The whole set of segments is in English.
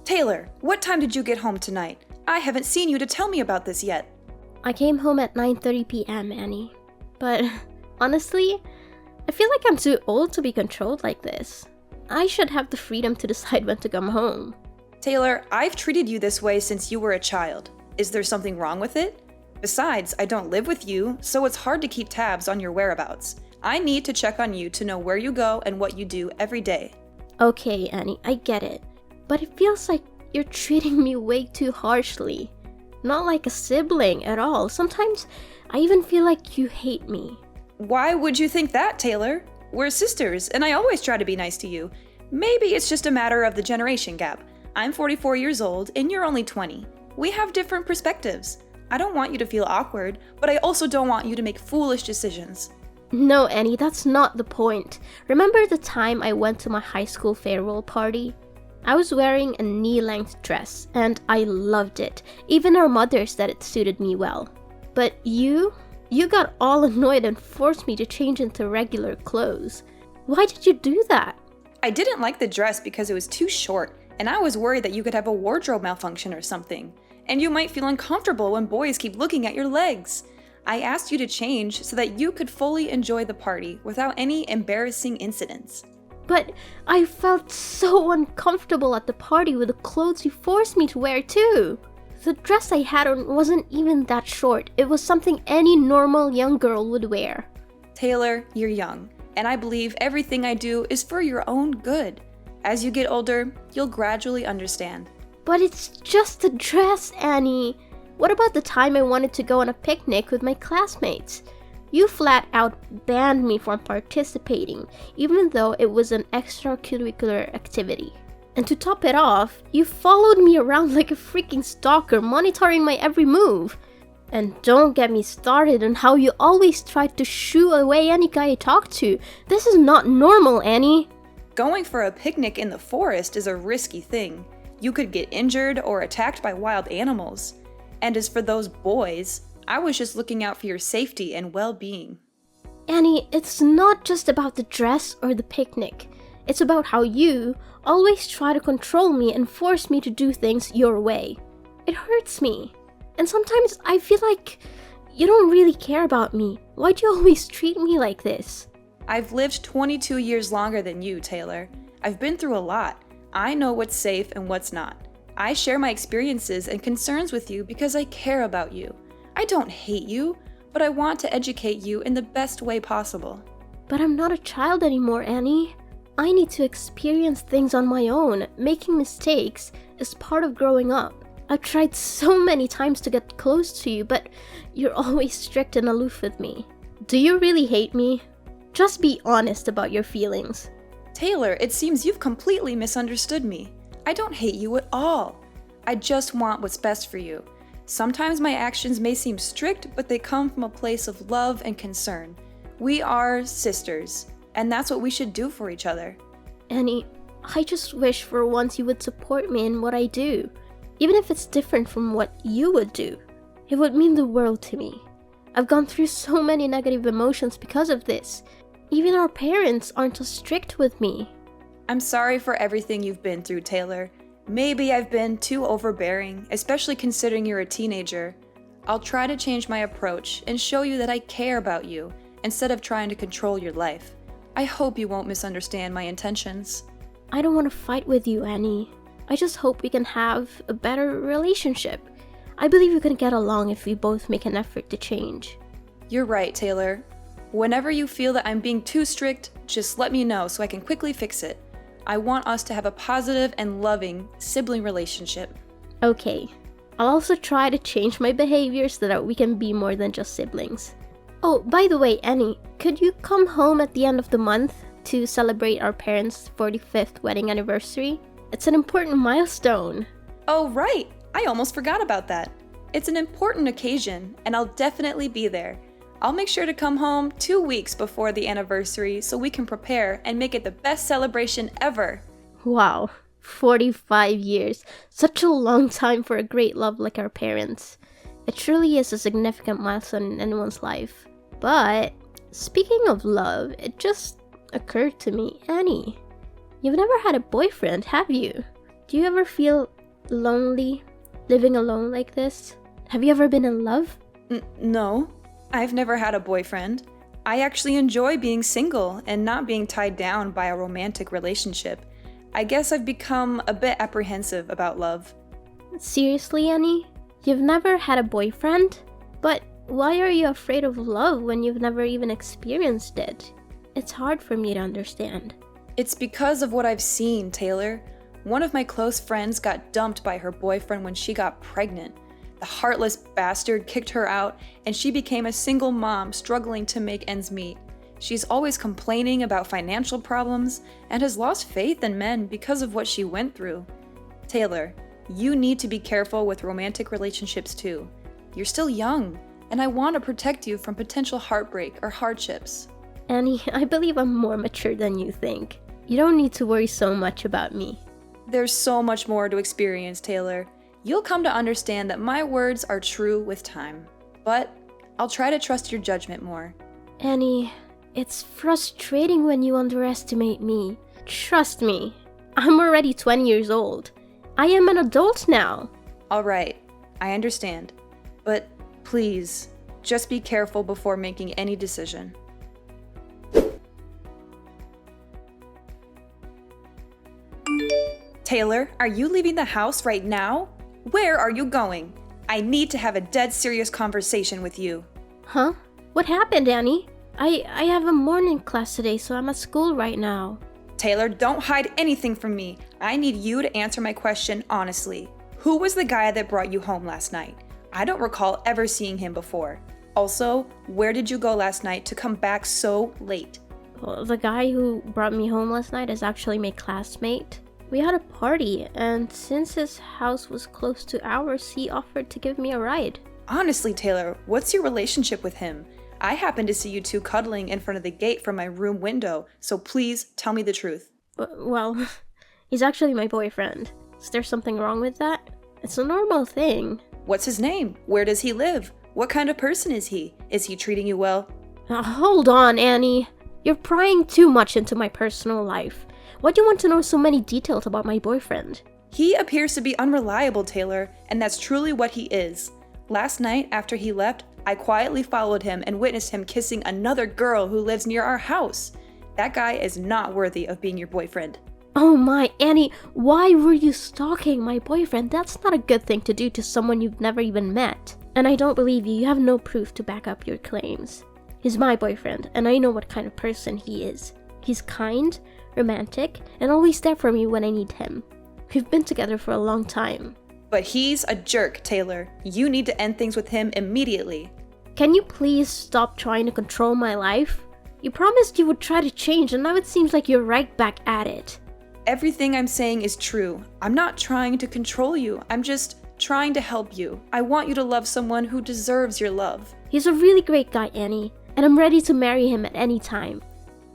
Taylor, what time did you get home tonight? I haven't seen you to tell me about this yet. I came home at 9:30 p.m., Annie. But honestly, I feel like I'm too old to be controlled like this. I should have the freedom to decide when to come home. Taylor, I've treated you this way since you were a child. Is there something wrong with it? Besides, I don't live with you, so it's hard to keep tabs on your whereabouts. I need to check on you to know where you go and what you do every day. Okay, Annie, I get it. But it feels like you're treating me way too harshly. Not like a sibling at all. Sometimes I even feel like you hate me. Why would you think that, Taylor? We're sisters, and I always try to be nice to you. Maybe it's just a matter of the generation gap. I'm 44 years old, and you're only 20. We have different perspectives. I don't want you to feel awkward, but I also don't want you to make foolish decisions. No, Annie, that's not the point. Remember the time I went to my high school farewell party? I was wearing a knee-length dress, and I loved it. Even our mother said it suited me well. But you got all annoyed and forced me to change into regular clothes. Why did you do that? I didn't like the dress because it was too short, and I was worried that you could have a wardrobe malfunction or something. And you might feel uncomfortable when boys keep looking at your legs. I asked you to change so that you could fully enjoy the party without any embarrassing incidents. But I felt so uncomfortable at the party with the clothes you forced me to wear too. The dress I had on wasn't even that short. It was something any normal young girl would wear. Taylor, you're young, and I believe everything I do is for your own good. As you get older, you'll gradually understand. But it's just a dress, Annie. What about the time I wanted to go on a picnic with my classmates? You flat out banned me from participating, even though it was an extracurricular activity. And to top it off, you followed me around like a freaking stalker, monitoring my every move. And don't get me started on how you always tried to shoo away any guy I talked to. This is not normal, Annie. Going for a picnic in the forest is a risky thing. You could get injured or attacked by wild animals. And as for those boys, I was just looking out for your safety and well-being. Annie, it's not just about the dress or the picnic. It's about how you always try to control me and force me to do things your way. It hurts me. And sometimes I feel like you don't really care about me. Why do you always treat me like this? I've lived 22 years longer than you, Taylor. I've been through a lot. I know what's safe and what's not. I share my experiences and concerns with you because I care about you. I don't hate you, but I want to educate you in the best way possible. But I'm not a child anymore, Annie. I need to experience things on my own. Making mistakes is part of growing up. I've tried so many times to get close to you, but you're always strict and aloof with me. Do you really hate me? Just be honest about your feelings. Taylor, it seems you've completely misunderstood me. I don't hate you at all. I just want what's best for you. Sometimes my actions may seem strict, but they come from a place of love and concern. We are sisters, and that's what we should do for each other. Annie, I just wish for once you would support me in what I do. Even if it's different from what you would do. It would mean the world to me. I've gone through so many negative emotions because of this. Even our parents aren't as strict with me. I'm sorry for everything you've been through, Taylor. Maybe I've been too overbearing, especially considering you're a teenager. I'll try to change my approach and show you that I care about you, instead of trying to control your life. I hope you won't misunderstand my intentions. I don't want to fight with you, Annie. I just hope we can have a better relationship. I believe we can get along if we both make an effort to change. You're right, Taylor. Whenever you feel that I'm being too strict, just let me know so I can quickly fix it. I want us to have a positive and loving sibling relationship. Okay. I'll also try to change my behavior so that we can be more than just siblings. Oh, by the way, Annie, could you come home at the end of the month to celebrate our parents' 45th wedding anniversary? It's an important milestone. Oh, right! I almost forgot about that. It's an important occasion, and I'll definitely be there. I'll make sure to come home 2 weeks before the anniversary so we can prepare and make it the best celebration ever. Wow, 45 years. Such a long time for a great love like our parents. It truly is a significant milestone in anyone's life. But, speaking of love, it just occurred to me, Annie, you've never had a boyfriend, have you? Do you ever feel lonely, living alone like this? Have you ever been in love? No, I've never had a boyfriend. I actually enjoy being single and not being tied down by a romantic relationship. I guess I've become a bit apprehensive about love. Seriously, Annie? You've never had a boyfriend? But why are you afraid of love when you've never even experienced it? It's hard for me to understand. It's because of what I've seen, Taylor. One of my close friends got dumped by her boyfriend when she got pregnant. The heartless bastard kicked her out, and she became a single mom struggling to make ends meet. She's always complaining about financial problems and has lost faith in men because of what she went through. Taylor, you need to be careful with romantic relationships too. You're still young, and I want to protect you from potential heartbreak or hardships. Annie, I believe I'm more mature than you think. You don't need to worry so much about me. There's so much more to experience, Taylor. You'll come to understand that my words are true with time. But I'll try to trust your judgment more. Annie, it's frustrating when you underestimate me. Trust me, I'm already 20 years old. I am an adult now. All right, I understand. But please, just be careful before making any decision. Taylor, are you leaving the house right now? Where are you going? I need to have a dead serious conversation with you. Huh? What happened, Annie? I have a morning class today, so I'm at school right now. Taylor, don't hide anything from me. I need you to answer my question honestly. Who was the guy that brought you home last night? I don't recall ever seeing him before. Also, where did you go last night to come back so late? Well, the guy who brought me home last night is actually my classmate. We had a party, and since his house was close to ours, he offered to give me a ride. Honestly, Taylor, what's your relationship with him? I happened to see you two cuddling in front of the gate from my room window, so please tell me the truth. Well, he's actually my boyfriend. Is there something wrong with that? It's a normal thing. What's his name? Where does he live? What kind of person is he? Is he treating you well? Hold on, Annie. You're prying too much into my personal life. Why do you want to know so many details about my boyfriend? He appears to be unreliable, Taylor, and that's truly what he is. Last night, after he left, I quietly followed him and witnessed him kissing another girl who lives near our house. That guy is not worthy of being your boyfriend. Oh my, Annie, why were you stalking my boyfriend? That's not a good thing to do to someone you've never even met. And I don't believe you. You have no proof to back up your claims. He's my boyfriend, and I know what kind of person he is. He's kind, romantic, and always there for me when I need him. We've been together for a long time. But he's a jerk, Taylor. You need to end things with him immediately. Can you please stop trying to control my life? You promised you would try to change, and now it seems like you're right back at it. Everything I'm saying is true. I'm not trying to control you. I'm just trying to help you. I want you to love someone who deserves your love. He's a really great guy, Annie, and I'm ready to marry him at any time.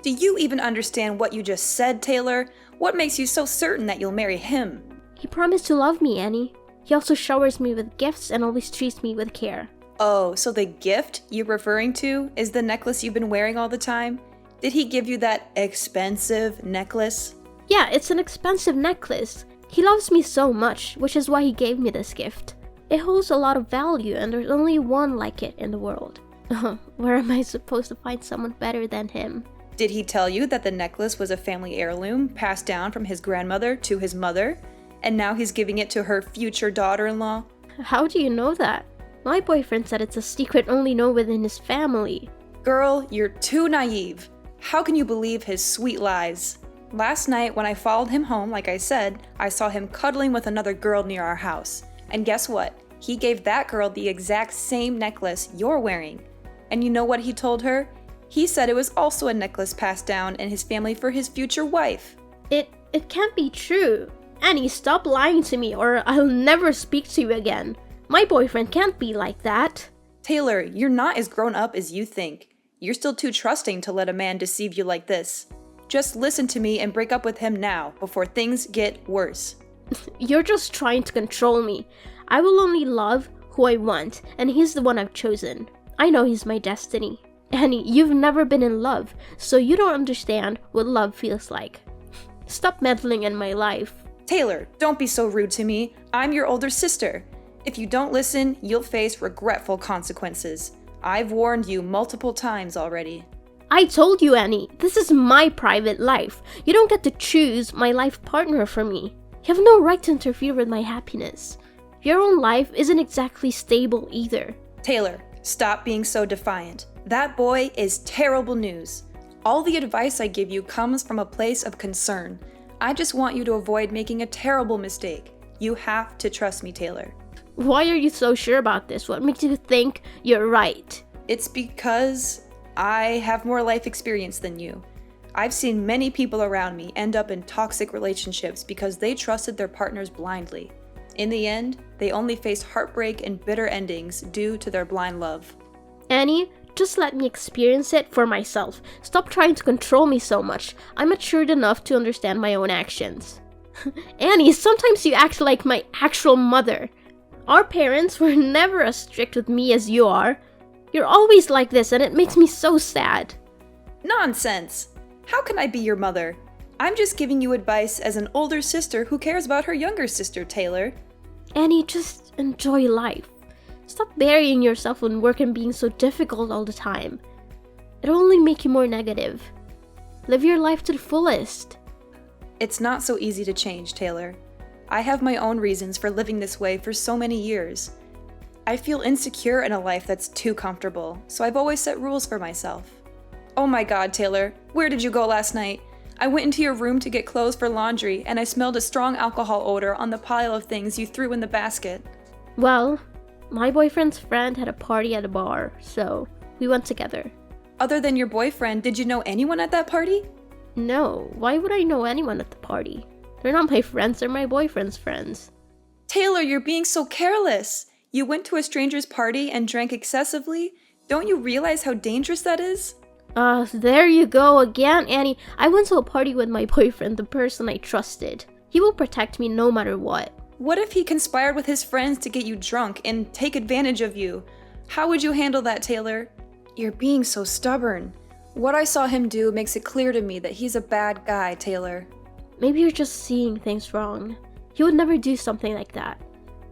Do you even understand what you just said, Taylor? What makes you so certain that you'll marry him? He promised to love me, Annie. He also showers me with gifts and always treats me with care. Oh, so the gift you're referring to is the necklace you've been wearing all the time? Did he give you that expensive necklace? Yeah, it's an expensive necklace. He loves me so much, which is why he gave me this gift. It holds a lot of value, and there's only one like it in the world. Where am I supposed to find someone better than him? Did he tell you that the necklace was a family heirloom passed down from his grandmother to his mother, and now he's giving it to her future daughter-in-law? How do you know that? My boyfriend said it's a secret only known within his family. Girl, you're too naive. How can you believe his sweet lies? Last night, when I followed him home, like I said, I saw him cuddling with another girl near our house. And guess what? He gave that girl the exact same necklace you're wearing. And you know what he told her? He said it was also a necklace passed down in his family for his future wife. It can't be true. Annie, stop lying to me or I'll never speak to you again. My boyfriend can't be like that. Taylor, you're not as grown up as you think. You're still too trusting to let a man deceive you like this. Just listen to me and break up with him now before things get worse. You're just trying to control me. I will only love who I want, and he's the one I've chosen. I know he's my destiny. Annie, you've never been in love, so you don't understand what love feels like. Stop meddling in my life. Taylor, don't be so rude to me. I'm your older sister. If you don't listen, you'll face regretful consequences. I've warned you multiple times already. I told you, Annie, this is my private life. You don't get to choose my life partner for me. You have no right to interfere with my happiness. Your own life isn't exactly stable either. Taylor, stop being so defiant. That boy is terrible news. All the advice I give you comes from a place of concern. I just want you to avoid making a terrible mistake. You have to trust me, Taylor. Why are you so sure about this? What makes you think you're right? It's because I have more life experience than you. I've seen many people around me end up in toxic relationships because they trusted their partners blindly. In the end, they only faced heartbreak and bitter endings due to their blind love. Annie, just let me experience it for myself. Stop trying to control me so much. I'm matured enough to understand my own actions. Annie, sometimes you act like my actual mother. Our parents were never as strict with me as you are. You're always like this, and it makes me so sad. Nonsense! How can I be your mother? I'm just giving you advice as an older sister who cares about her younger sister, Taylor. Annie, just enjoy life. Stop burying yourself in work and being so difficult all the time. It'll only make you more negative. Live your life to the fullest. It's not so easy to change, Taylor. I have my own reasons for living this way for so many years. I feel insecure in a life that's too comfortable, so I've always set rules for myself. Oh my God, Taylor, where did you go last night? I went into your room to get clothes for laundry, and I smelled a strong alcohol odor on the pile of things you threw in the basket. Well, my boyfriend's friend had a party at a bar, so we went together. Other than your boyfriend, did you know anyone at that party? No, why would I know anyone at the party? They're not my friends, they're my boyfriend's friends. Taylor, you're being so careless. You went to a stranger's party and drank excessively? Don't you realize how dangerous that is? There you go again, Annie. I went to a party with my boyfriend, the person I trusted. He will protect me no matter what. What if he conspired with his friends to get you drunk and take advantage of you? How would you handle that, Taylor? You're being so stubborn. What I saw him do makes it clear to me that he's a bad guy, Taylor. Maybe you're just seeing things wrong. He would never do something like that.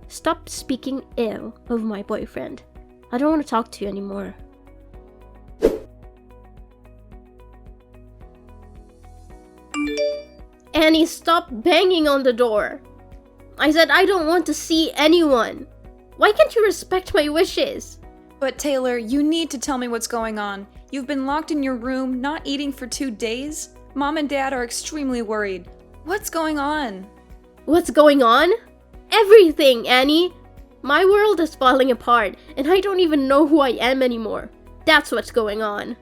Stop speaking ill of my boyfriend. I don't want to talk to you anymore. Annie, stop banging on the door. I said I don't want to see anyone. Why can't you respect my wishes? But Taylor, you need to tell me what's going on. You've been locked in your room, not eating for 2 days. Mom and Dad are extremely worried. What's going on? What's going on? Everything, Annie. My world is falling apart, and I don't even know who I am anymore. That's what's going on.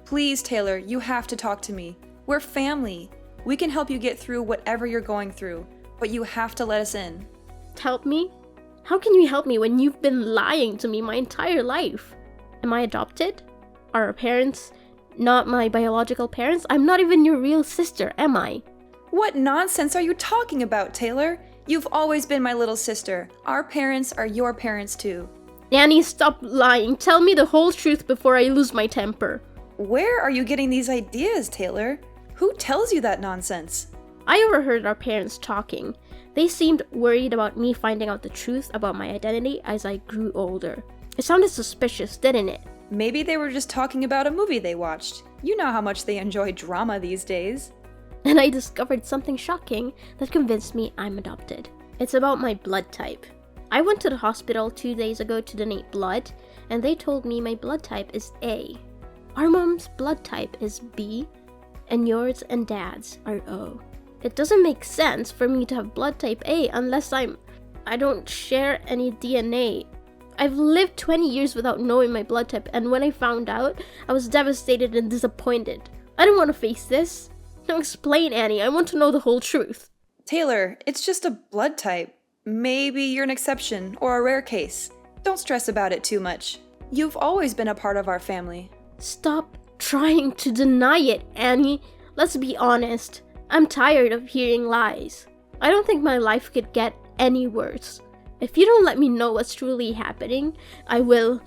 Please, Taylor, you have to talk to me. We're family. We can help you get through whatever you're going through, but you have to let us in. Help me? How can you help me when you've been lying to me my entire life? Am I adopted? Are our parents not my biological parents? I'm not even your real sister, am I? What nonsense are you talking about, Taylor? You've always been my little sister. Our parents are your parents too. Annie, stop lying. Tell me the whole truth before I lose my temper. Where are you getting these ideas, Taylor? Who tells you that nonsense? I overheard our parents talking. They seemed worried about me finding out the truth about my identity as I grew older. It sounded suspicious, didn't it? Maybe they were just talking about a movie they watched. You know how much they enjoy drama these days. And I discovered something shocking that convinced me I'm adopted. It's about my blood type. I went to the hospital 2 days ago to donate blood, and they told me my blood type is A. Our mom's blood type is B, and yours and Dad's are O. It doesn't make sense for me to have blood type A unless I don't share any DNA. I've lived 20 years without knowing my blood type, and when I found out, I was devastated and disappointed. I don't want to face this. Now explain, Annie. I want to know the whole truth. Taylor, it's just a blood type. Maybe you're an exception or a rare case. Don't stress about it too much. You've always been a part of our family. Stop trying to deny it, Annie. Let's be honest. I'm tired of hearing lies. I don't think my life could get any worse. If you don't let me know what's truly happening, I will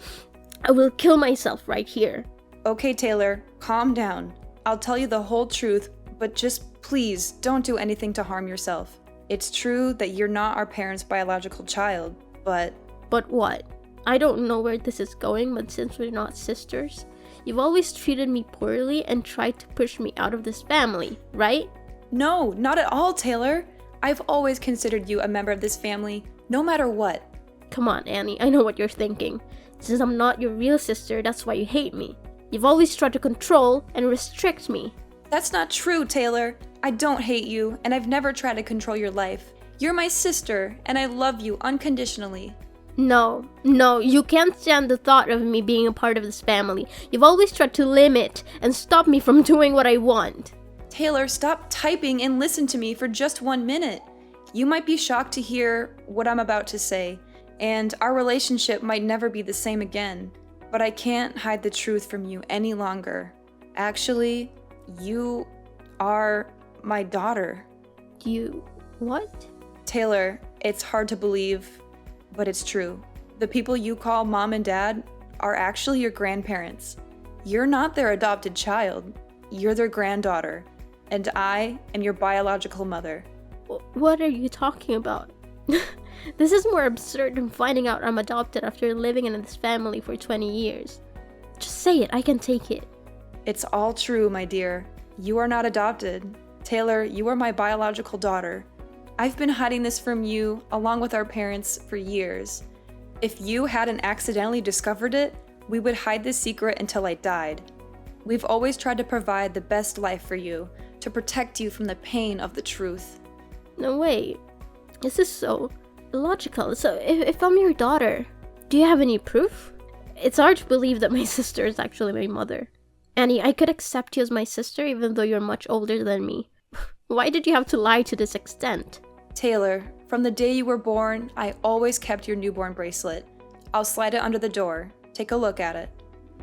kill myself right here. Okay, Taylor, calm down. I'll tell you the whole truth, but just please don't do anything to harm yourself. It's true that you're not our parents' biological child, but But what? I don't know where this is going, but since we're not sisters, you've always treated me poorly and tried to push me out of this family, right? no, not at all, Taylor. I've always considered you a member of this family, no matter what. Come on, Annie, I know what you're thinking. Since I'm not your real sister, that's why you hate me. You've always tried to control and restrict me. That's not true, Taylor. I don't hate you, and I've never tried to control your life. You're my sister, and I love you unconditionally. No, you can't stand the thought of me being a part of this family. You've always tried to limit and stop me from doing what I want. Taylor, stop typing and listen to me for just 1 minute. You might be shocked to hear what I'm about to say, and our relationship might never be the same again, but I can't hide the truth from you any longer. Actually, you are my daughter. You... what? Taylor, it's hard to believe, but it's true. The people you call mom and dad are actually your grandparents. You're not their adopted child. You're their granddaughter, and I am your biological mother. What are you talking about? This is more absurd than finding out I'm adopted after living in this family for 20 years. Just say it, I can take it. It's all true, my dear. You are not adopted. Taylor, you are my biological daughter. I've been hiding this from you, along with our parents, for years. If you hadn't accidentally discovered it, we would hide this secret until I died. We've always tried to provide the best life for you, to protect you from the pain of the truth. No, wait. This is so illogical. So, if I'm your daughter, do you have any proof? It's hard to believe that my sister is actually my mother. Annie, I could accept you as my sister even though you're much older than me. Why did you have to lie to this extent? Taylor, from the day you were born, I always kept your newborn bracelet. I'll slide it under the door. Take a look at it.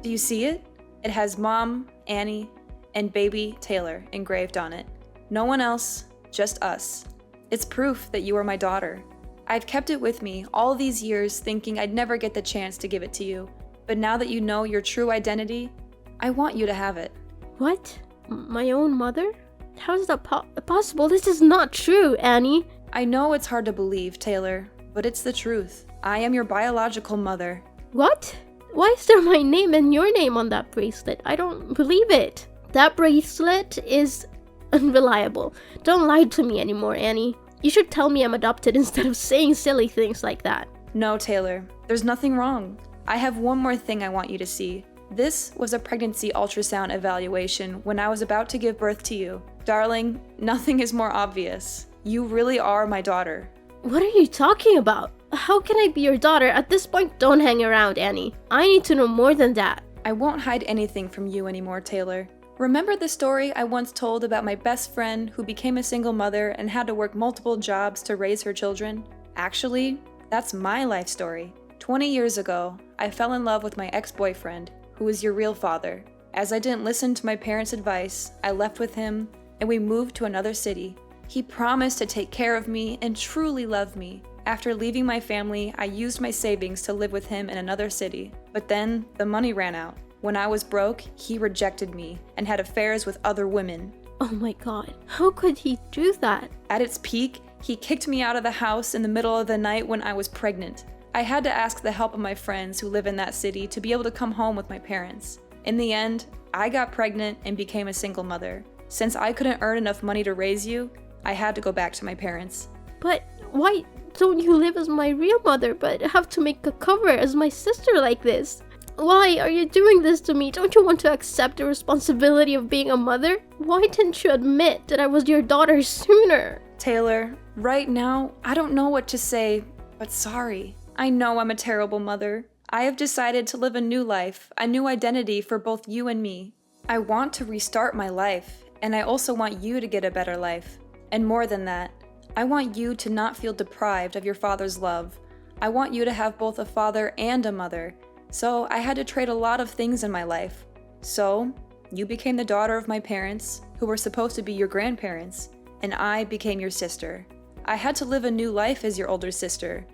Do you see it? It has Mom, Annie, and baby Taylor engraved on it. No one else, just us. It's proof that you are my daughter. I've kept it with me all these years thinking I'd never get the chance to give it to you. But now that you know your true identity, I want you to have it. What? My own mother? How is that possible? This is not true, Annie. I know it's hard to believe, Taylor, but it's the truth. I am your biological mother. What? Why is there my name and your name on that bracelet? I don't believe it. That bracelet is unreliable. Don't lie to me anymore, Annie. You should tell me I'm adopted instead of saying silly things like that. No, Taylor, there's nothing wrong. I have one more thing I want you to see. This was a pregnancy ultrasound evaluation when I was about to give birth to you. Darling, nothing is more obvious. You really are my daughter. What are you talking about? How can I be your daughter? At this point, don't hang around, Annie. I need to know more than that. I won't hide anything from you anymore, Taylor. Remember the story I once told about my best friend who became a single mother and had to work multiple jobs to raise her children? Actually, that's my life story. 20 years ago, I fell in love with my ex-boyfriend, who was your real father. As I didn't listen to my parents' advice, I left with him and we moved to another city. He promised to take care of me and truly love me. After leaving my family, I used my savings to live with him in another city. But then, the money ran out. When I was broke, he rejected me and had affairs with other women. Oh my god, how could he do that? At its peak, he kicked me out of the house in the middle of the night when I was pregnant. I had to ask the help of my friends who live in that city to be able to come home with my parents. In the end, I got pregnant and became a single mother. Since I couldn't earn enough money to raise you, I had to go back to my parents. But why don't you live as my real mother but have to make a cover as my sister like this? Why are you doing this to me? Don't you want to accept the responsibility of being a mother? Why didn't you admit that I was your daughter sooner? Taylor, right now, I don't know what to say, but sorry. I know I'm a terrible mother. I have decided to live a new life, a new identity for both you and me. I want to restart my life, and I also want you to get a better life. And more than that, I want you to not feel deprived of your father's love. I want you to have both a father and a mother. So I had to trade a lot of things in my life. So, you became the daughter of my parents, who were supposed to be your grandparents, and I became your sister. I had to live a new life as your older sister.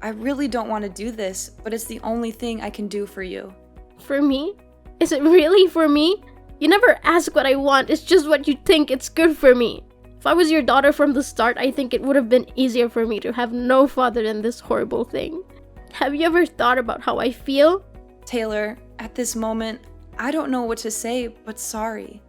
I really don't want to do this, but it's the only thing I can do for you. For me? Is it really for me? You never ask what I want, it's just what you think it's good for me. If I was your daughter from the start, I think it would have been easier for me to have no father than this horrible thing. Have you ever thought about how I feel? Taylor, at this moment, I don't know what to say, but sorry.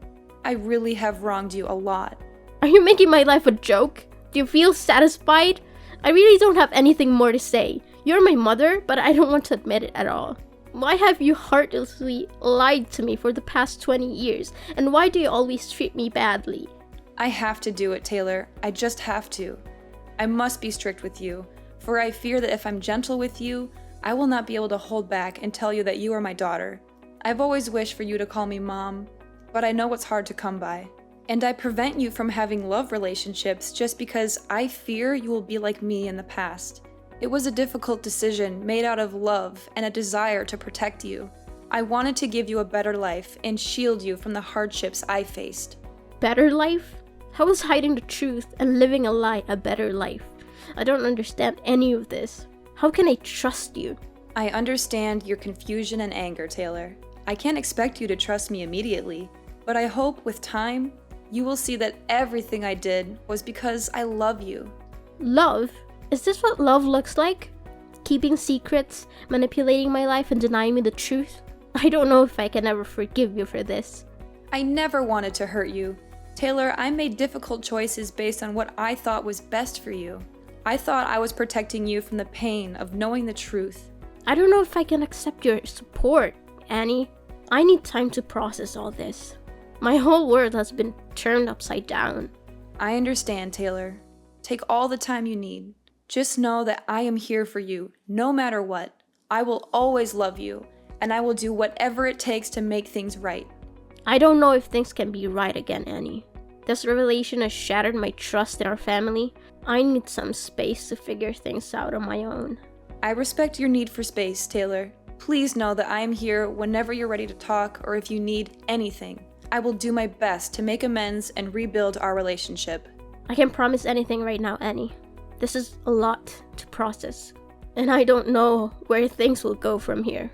I really have wronged you a lot. Are you making my life a joke? Do you feel satisfied? I really don't have anything more to say. You're my mother, but I don't want to admit it at all. Why have you heartlessly lied to me for the past 20 years? And why do you always treat me badly? I have to do it, Taylor. I just have to. I must be strict with you, for I fear that if I'm gentle with you, I will not be able to hold back and tell you that you are my daughter. I've always wished for you to call me Mom, but I know it's hard to come by. And I prevent you from having love relationships just because I fear you will be like me in the past. It was a difficult decision made out of love and a desire to protect you. I wanted to give you a better life and shield you from the hardships I faced. Better life? How is hiding the truth and living a lie a better life? I don't understand any of this. How can I trust you? I understand your confusion and anger, Taylor. I can't expect you to trust me immediately, but I hope with time, you will see that everything I did was because I love you. Love? Is this what love looks like? Keeping secrets, manipulating my life, and denying me the truth? I don't know if I can ever forgive you for this. I never wanted to hurt you. Taylor, I made difficult choices based on what I thought was best for you. I thought I was protecting you from the pain of knowing the truth. I don't know if I can accept your support, Annie. I need time to process all this. My whole world has been turned upside down. I understand, Taylor. Take all the time you need. Just know that I am here for you, no matter what. I will always love you, and I will do whatever it takes to make things right. I don't know if things can be right again, Annie. This revelation has shattered my trust in our family. I need some space to figure things out on my own. I respect your need for space, Taylor. Please know that I am here whenever you're ready to talk or if you need anything. I will do my best to make amends and rebuild our relationship. I can't promise anything right now, Annie. This is a lot to process, and I don't know where things will go from here.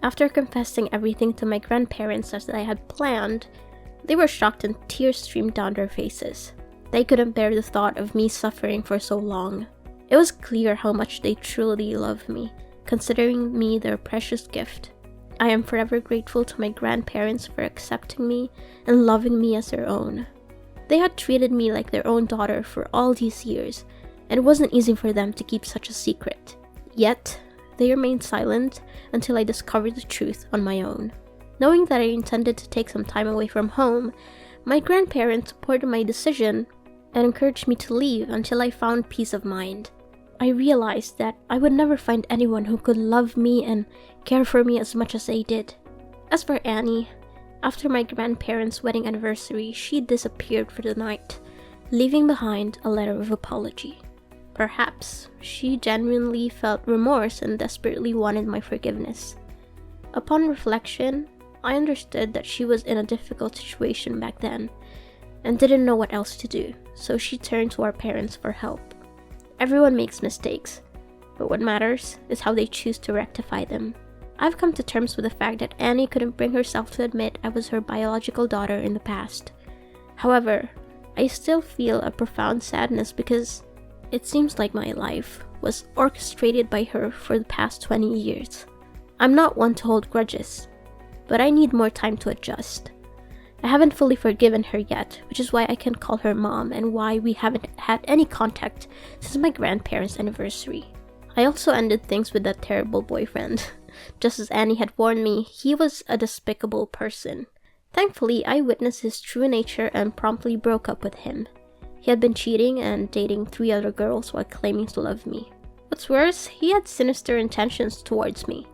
After confessing everything to my grandparents as I had planned, they were shocked and tears streamed down their faces. They couldn't bear the thought of me suffering for so long. It was clear how much they truly loved me, considering me their precious gift. I am forever grateful to my grandparents for accepting me and loving me as their own. They had treated me like their own daughter for all these years, and it wasn't easy for them to keep such a secret. Yet, they remained silent until I discovered the truth on my own. Knowing that I intended to take some time away from home, my grandparents supported my decision and encouraged me to leave until I found peace of mind. I realized that I would never find anyone who could love me and care for me as much as they did. As for Annie, after my grandparents' wedding anniversary, she disappeared for the night, leaving behind a letter of apology. Perhaps she genuinely felt remorse and desperately wanted my forgiveness. Upon reflection, I understood that she was in a difficult situation back then and didn't know what else to do, so she turned to our parents for help. Everyone makes mistakes, but what matters is how they choose to rectify them. I've come to terms with the fact that Annie couldn't bring herself to admit I was her biological daughter in the past. However, I still feel a profound sadness because it seems like my life was orchestrated by her for the past 20 years. I'm not one to hold grudges, but I need more time to adjust. I haven't fully forgiven her yet, which is why I can call her mom and why we haven't had any contact since my grandparents' anniversary. I also ended things with that terrible boyfriend. Just as Annie had warned me, he was a despicable person. Thankfully, I witnessed his true nature and promptly broke up with him. He had been cheating and dating 3 other girls while claiming to love me. What's worse, he had sinister intentions towards me.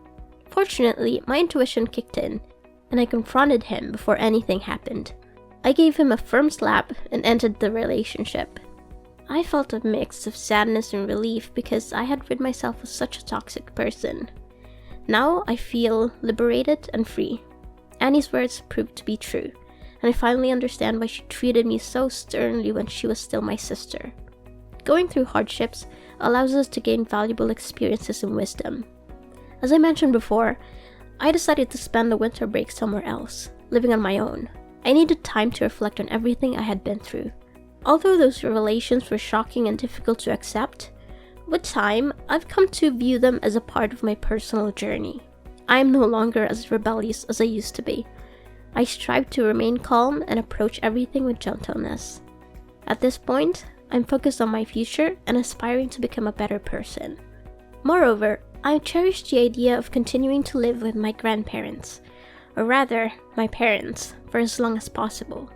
Fortunately, my intuition kicked in, and I confronted him before anything happened. I gave him a firm slap and ended the relationship. I felt a mix of sadness and relief because I had rid myself of such a toxic person. Now I feel liberated and free. Annie's words proved to be true, and I finally understand why she treated me so sternly when she was still my sister. Going through hardships allows us to gain valuable experiences and wisdom. As I mentioned before, I decided to spend the winter break somewhere else, living on my own. I needed time to reflect on everything I had been through. Although those revelations were shocking and difficult to accept, with time, I've come to view them as a part of my personal journey. I am no longer as rebellious as I used to be. I strive to remain calm and approach everything with gentleness. At this point, I'm focused on my future and aspiring to become a better person. Moreover, I cherish the idea of continuing to live with my grandparents, or rather, my parents, for as long as possible.